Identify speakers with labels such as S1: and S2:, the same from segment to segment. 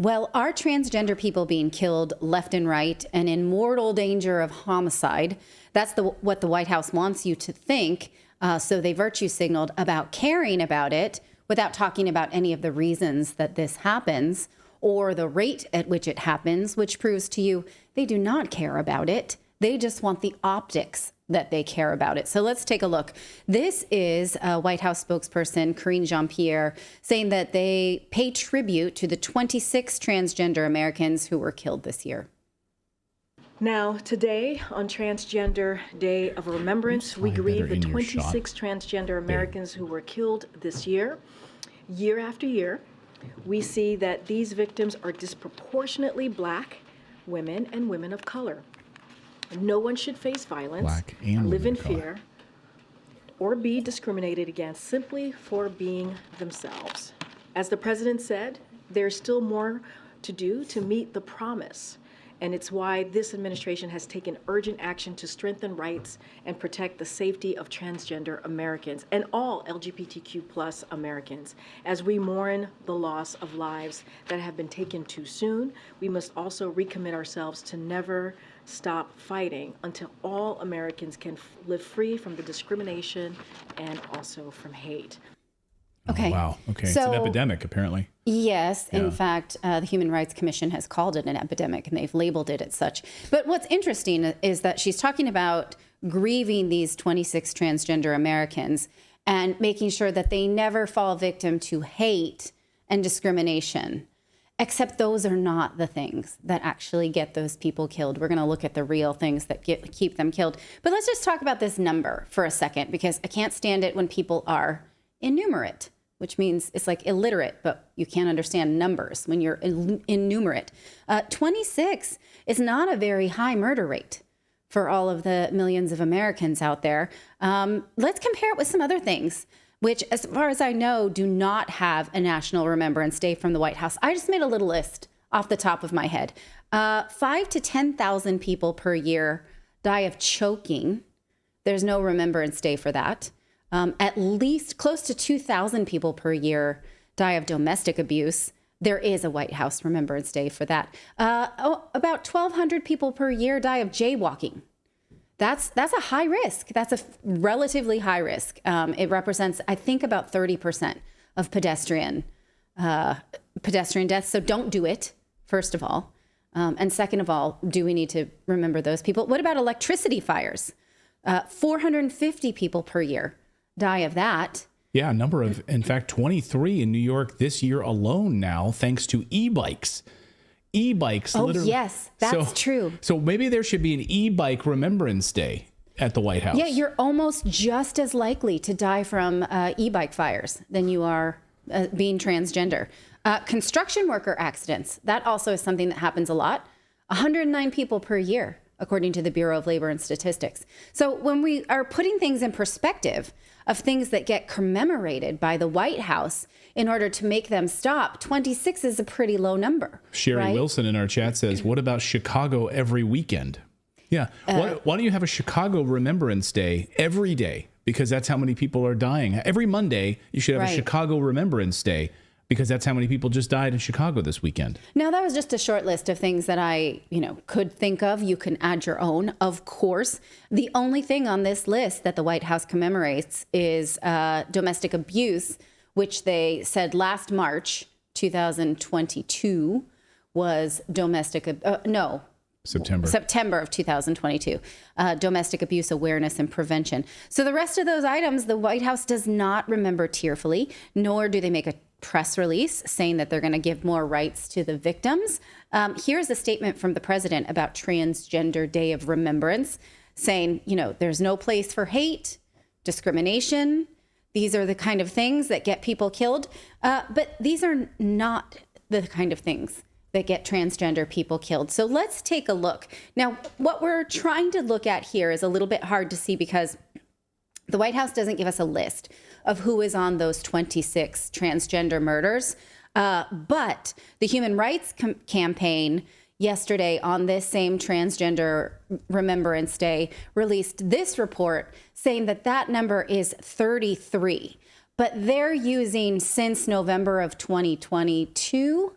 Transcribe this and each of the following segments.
S1: Well, are transgender people being killed left and right and in mortal danger of homicide? That's what the White House wants you to think. So they virtue signaled about caring about it without talking about any of the reasons that this happens or the rate at which it happens, which proves to you they do not care about it. They just want the optics that they care about it. So let's take a look. This is White House spokesperson Karine Jean-Pierre saying that they pay tribute to the 26 transgender Americans who were killed this year.
S2: Now, today, on Transgender Day of Remembrance, we grieve the 26 transgender Americans who were killed this year. Year after year, we see that these victims are disproportionately Black women and women of color. No one should face violence, live in fear, or be discriminated against simply for being themselves. As the president said, there's still more to do to meet the promise. And it's why this administration has taken urgent action to strengthen rights and protect the safety of transgender Americans and all LGBTQ+ Americans. As we mourn the loss of lives that have been taken too soon, we must also recommit ourselves to never stop fighting until all Americans can live free from the discrimination and also from hate.
S1: Okay.
S3: Oh, wow. Okay.
S1: So,
S3: it's an epidemic, apparently.
S1: Yes.
S3: Yeah.
S1: In fact, the Human Rights Commission has called it an epidemic, and they've labeled it as such. But what's interesting is that she's talking about grieving these 26 transgender Americans and making sure that they never fall victim to hate and discrimination. Except those are not the things that actually get those people killed. We're going to look at the real things that keep them killed. But let's just talk about this number for a second, because I can't stand it when people are innumerate, which means it's like illiterate, but you can't understand numbers when you're innumerate. 26 is not a very high murder rate for all of the millions of Americans out there. Let's compare it with some other things, which, as far as I know, do not have a National Remembrance Day from the White House. I just made a little list off the top of my head. 5,000 to 10,000 people per year die of choking. There's no Remembrance Day for that. At least close to 2,000 people per year die of domestic abuse. There is a White House Remembrance Day for that. About 1,200 people per year die of jaywalking. That's a high risk. That's a relatively high risk. It represents, I think, about 30% of pedestrian deaths. So don't do it, first of all. And second of all, do we need to remember those people? What about electricity fires? 450 people per year die of that.
S3: Yeah, in fact, 23 in New York this year alone now, thanks to e-bikes. E-bikes.
S1: Oh, yes, that's true.
S3: So maybe there should be an e-bike Remembrance Day at the White House.
S1: Yeah, you're almost just as likely to die from e-bike fires than you are being transgender. Construction worker accidents. That also is something that happens a lot. 109 people per year, according to the Bureau of Labor and Statistics. So when we are putting things in perspective of things that get commemorated by the White House in order to make them stop, 26 is a pretty low number.
S3: Sherry
S1: right?
S3: Wilson in our chat says, what about Chicago every weekend? Yeah. Why don't you have a Chicago Remembrance Day every day? Because that's how many people are dying. Every Monday, you should have a Chicago Remembrance Day, because that's how many people just died in Chicago this weekend.
S1: Now, that was just a short list of things that I, could think of. You can add your own, of course. The only thing on this list that the White House commemorates is domestic abuse, which they said last March, 2022, was September of 2022, domestic abuse awareness and prevention. So the rest of those items, the White House does not remember tearfully, nor do they make a press release saying that they're going to give more rights to the victims. Here's a statement from the president about Transgender Day of Remembrance, saying, there's no place for hate, discrimination. These are the kind of things that get people killed. But these are not the kind of things that get transgender people killed. So let's take a look. Now, what we're trying to look at here is a little bit hard to see because the White House doesn't give us a list of who is on those 26 transgender murders. But the Human Rights Campaign yesterday on this same Transgender Remembrance Day released this report saying that number is 33. But they're using since November of 2022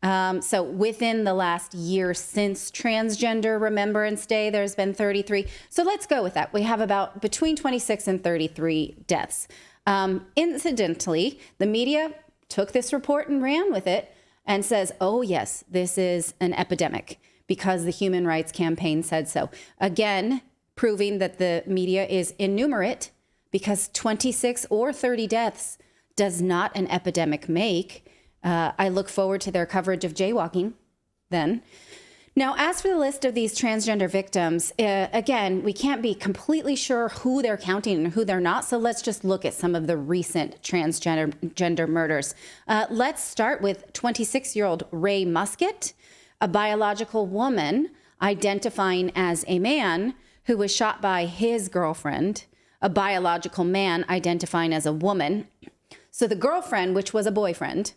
S1: So within the last year since Transgender Remembrance Day, there's been 33. So let's go with that. We have about between 26 and 33 deaths. Incidentally, the media took this report and ran with it and says, oh, yes, this is an epidemic because the Human Rights Campaign said so. Again, proving that the media is innumerate because 26 or 30 deaths does not an epidemic make. I look forward to their coverage of jaywalking then. Now, as for the list of these transgender victims, again, we can't be completely sure who they're counting and who they're not. So let's just look at some of the recent transgender murders. Let's start with 26-year-old Ray Musket, a biological woman identifying as a man who was shot by his girlfriend, a biological man identifying as a woman. So the girlfriend, which was a boyfriend,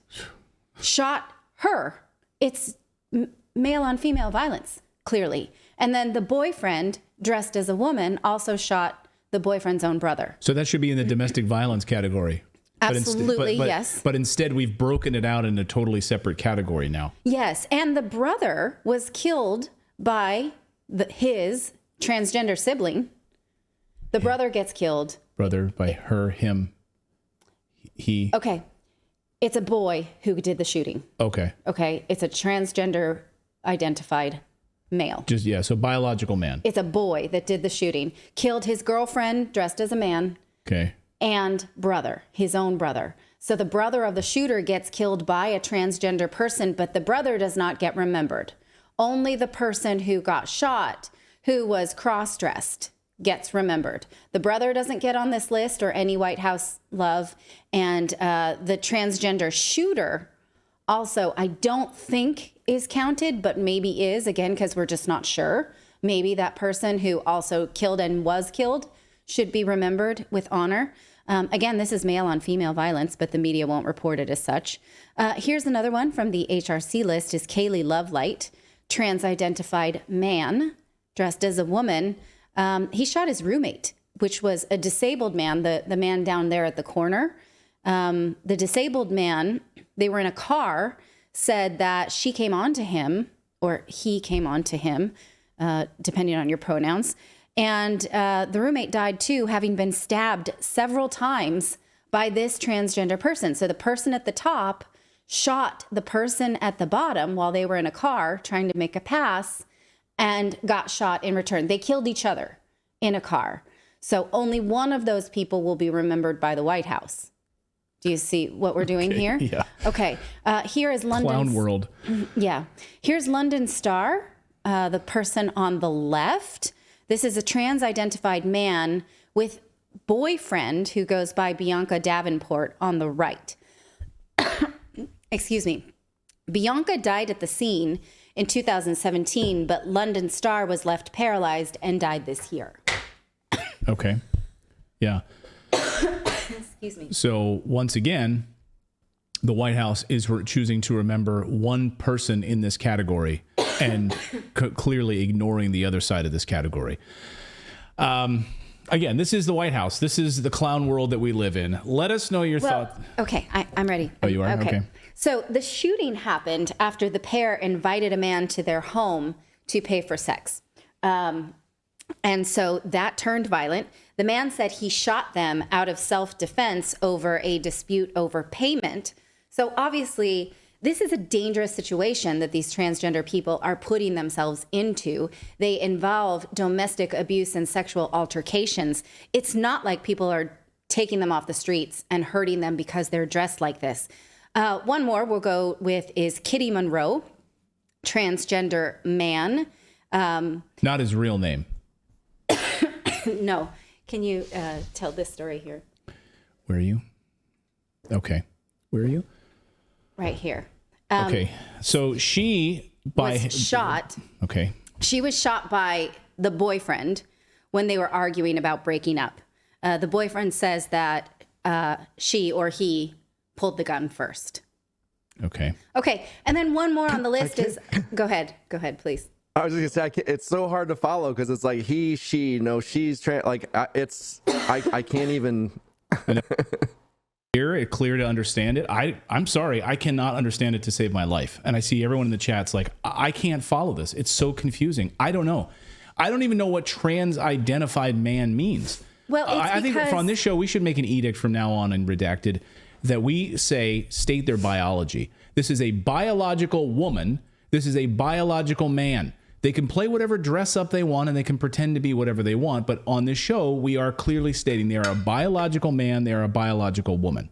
S1: shot her. It's male on female violence, clearly. And then the boyfriend, dressed as a woman, also shot the boyfriend's own brother.
S3: So that should be in the domestic violence category.
S1: Absolutely, yes.
S3: But instead, we've broken it out in a totally separate category now.
S1: Yes, and the brother was killed by his transgender sibling. The brother gets killed.
S3: Brother by her, him, he.
S1: Okay. It's a boy who did the shooting.
S3: Okay.
S1: Okay. It's a transgender identified male.
S3: So biological man.
S1: It's a boy that did the shooting, killed his girlfriend dressed as a man.
S3: Okay.
S1: And brother, his own brother. So the brother of the shooter gets killed by a transgender person, but the brother does not get remembered. Only the person who got shot, who was cross-dressed, gets remembered. The brother doesn't get on this list or any White House love. And the transgender shooter also, I don't think is counted, but maybe is, again, because we're just not sure. Maybe that person who also killed and was killed should be remembered with honor. Again, this is male on female violence, but the media won't report it as such. Here's another one from the HRC list is Kaylee Lovelight, trans-identified man dressed as a woman. He shot his roommate, which was a disabled man, the man down there at the corner. The disabled man, they were in a car, said that she came on to him, or he came on to him, depending on your pronouns. And the roommate died too, having been stabbed several times by this transgender person. So the person at the top shot the person at the bottom while they were in a car trying to make a pass and got shot in return. They killed each other in a car. So only one of those people will be remembered by the White House. Do you see what we're doing here?
S3: Yeah.
S1: Okay. Here is London.
S3: Clown world.
S1: Yeah. Here's London Star, the person on the left. This is a trans-identified man with boyfriend who goes by Bianca Davenport on the right. Excuse me. Bianca died at the scene in 2017, but London Star was left paralyzed and died this year.
S3: Okay. Yeah.
S1: Excuse me.
S3: So once again, the White House is choosing to remember one person in this category and clearly ignoring the other side of this category. Again, this is the White House. This is the clown world that we live in. Let us know your thoughts.
S1: Okay, I'm ready.
S3: Oh, you are? Okay.
S1: So the shooting happened after the pair invited a man to their home to pay for sex. And so that turned violent. The man said he shot them out of self-defense over a dispute over payment. So obviously, this is a dangerous situation that these transgender people are putting themselves into. They involve domestic abuse and sexual altercations. It's not like people are taking them off the streets and hurting them because they're dressed like this. One more we'll go with is Kitty Monroe, transgender man.
S3: Not his real name.
S1: No. Can you tell this story here?
S3: Where are you? Okay. Where are you?
S1: Right here.
S3: Okay. So she
S1: was shot.
S3: Okay.
S1: She was shot by the boyfriend when they were arguing about breaking up. The boyfriend says that she or he pulled the gun first.
S3: Okay.
S1: Okay. And then one more on the list is, go ahead, please.
S4: I was just gonna say, it's so hard to follow because it's like he, she, no, she's trans. Like I can't even.
S3: Here clear to understand it. I'm sorry, I cannot understand it to save my life. And I see everyone in the chats like, I can't follow this. It's so confusing. I don't know. I don't even know what trans-identified man means.
S1: Well,
S3: I think on this show, we should make an edict from now on in Redacted that we state their biology. This is a biological woman. This is a biological man. They can play whatever dress up they want and they can pretend to be whatever they want. But on this show, we are clearly stating they are a biological man. They are a biological woman.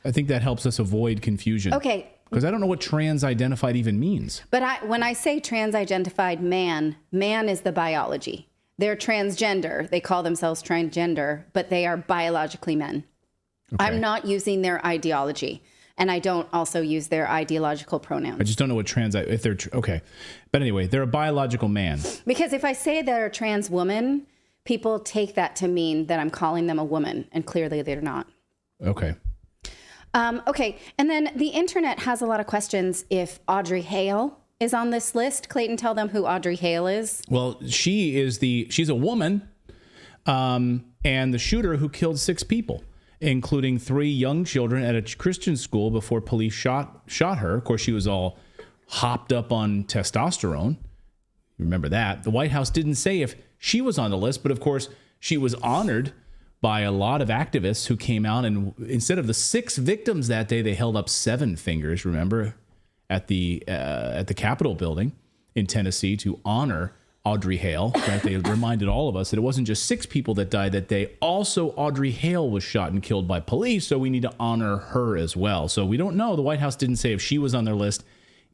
S3: I think that helps us avoid confusion.
S1: Okay.
S3: Because I don't know what trans-identified even means.
S1: But when I say trans-identified man is the biology. They're transgender. They call themselves transgender, but they are biologically men. Okay. I'm not using their ideology. And I don't also use their ideological pronouns.
S3: I just don't know what if they're, okay. But anyway, they're a biological man.
S1: Because if I say they're a trans woman, people take that to mean that I'm calling them a woman, and clearly they're not.
S3: Okay.
S1: Okay, and then the internet has a lot of questions if Audrey Hale is on this list. Clayton, tell them who Audrey Hale is.
S3: Well, she's a woman, and the shooter who killed 6 people, including 3 young children at a Christian school before police shot her. Of course, she was all hopped up on testosterone. Remember that. The White House didn't say if she was on the list, but of course, she was honored by a lot of activists who came out, and instead of the 6 victims that day, they held up 7 fingers, remember, at the Capitol building in Tennessee to honor Audrey Hale. Right? They reminded all of us that it wasn't just 6 people that died that day. Also, Audrey Hale was shot and killed by police, so we need to honor her as well. So we don't know. The White House didn't say if she was on their list,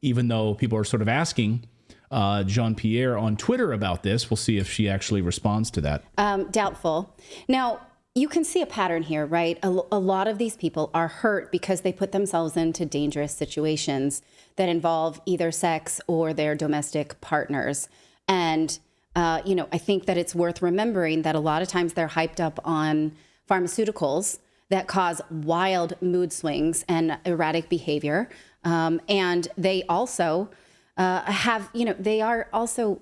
S3: even though people are sort of asking Jean-Pierre on Twitter about this. We'll see if she actually responds to that.
S1: Doubtful. Now, you can see a pattern here, right? A lot of these people are hurt because they put themselves into dangerous situations that involve either sex or their domestic partners. And, I think that it's worth remembering that a lot of times they're hyped up on pharmaceuticals that cause wild mood swings and erratic behavior. And they also they are also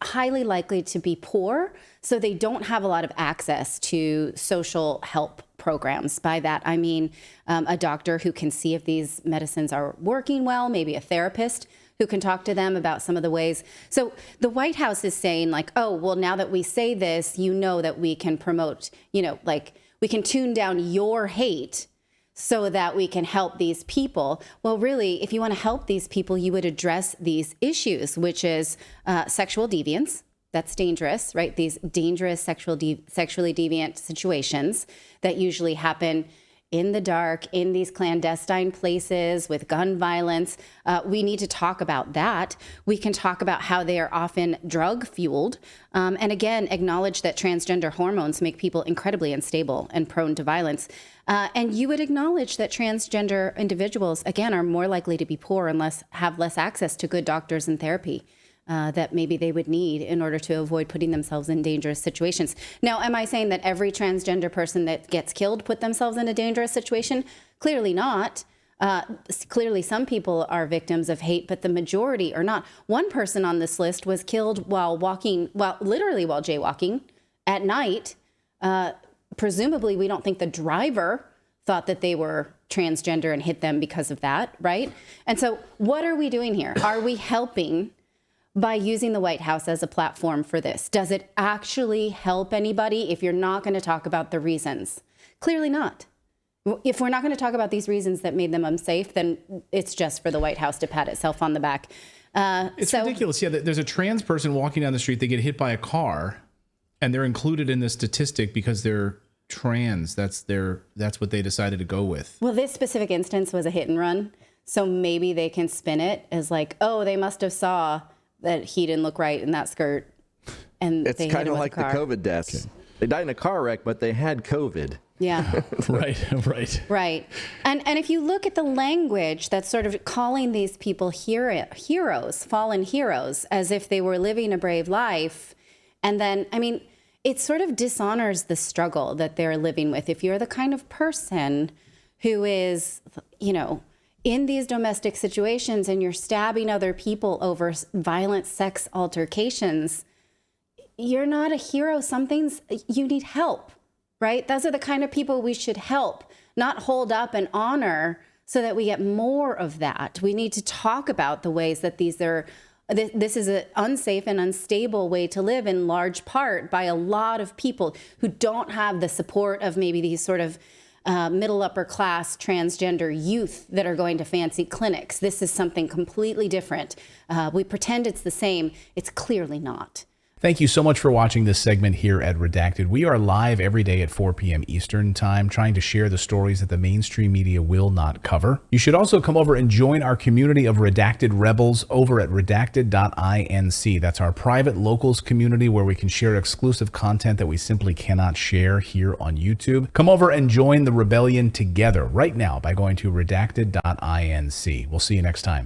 S1: highly likely to be poor, so they don't have a lot of access to social help programs. By that, I mean a doctor who can see if these medicines are working well, maybe a therapist who can talk to them about some of the ways. So the White House is saying like, oh, well, now that we say this, that we can promote, we can tune down your hate so that we can help these people. Well, really, if you want to help these people, you would address these issues, which is sexual deviance. That's dangerous, right? These dangerous sexually deviant situations that usually happen in the dark, in these clandestine places with gun violence. We need to talk about that. We can talk about how they are often drug fueled. And again, acknowledge that transgender hormones make people incredibly unstable and prone to violence. And you would acknowledge that transgender individuals, again, are more likely to be poor and have less access to good doctors and therapy that maybe they would need in order to avoid putting themselves in dangerous situations. Now, am I saying that every transgender person that gets killed put themselves in a dangerous situation? Clearly not. Clearly, some people are victims of hate, but the majority are not. One person on this list was killed literally while jaywalking at night. Presumably, we don't think the driver thought that they were transgender and hit them because of that, right? And so what are we doing here? Are we helping by using the White House as a platform for this? Does it actually help anybody if you're not going to talk about the reasons? Clearly not. If we're not going to talk about these reasons that made them unsafe, then it's just for the White House to pat itself on the back.
S3: It's ridiculous. Yeah, there's a trans person walking down the street, they get hit by a car, and they're included in the statistic because they're trans. That's what they decided to go with.
S1: Well, this specific instance was a hit and run, so maybe they can spin it as like, oh, they must have saw that he didn't look right in that skirt, and
S4: it's kind of like the COVID deaths. Okay. They died in a car wreck, but they had COVID.
S1: Yeah.
S3: Right.
S1: And if you look at the language that's sort of calling these people heroes, fallen heroes, as if they were living a brave life, and then, it sort of dishonors the struggle that they're living with. If you're the kind of person who is, in these domestic situations and you're stabbing other people over violent sex altercations, you're not a hero. You need help, right? Those are the kind of people we should help, not hold up and honor, so that we get more of that. We need to talk about the ways that this is an unsafe and unstable way to live, in large part by a lot of people who don't have the support of maybe these sort of middle upper class transgender youth that are going to fancy clinics. This is something completely different. We pretend it's the same. It's clearly not.
S3: Thank you so much for watching this segment here at Redacted. We are live every day at 4 p.m. Eastern Time, trying to share the stories that the mainstream media will not cover. You should also come over and join our community of Redacted Rebels over at redacted.inc. That's our private locals community where we can share exclusive content that we simply cannot share here on YouTube. Come over and join the rebellion together right now by going to redacted.inc. We'll see you next time.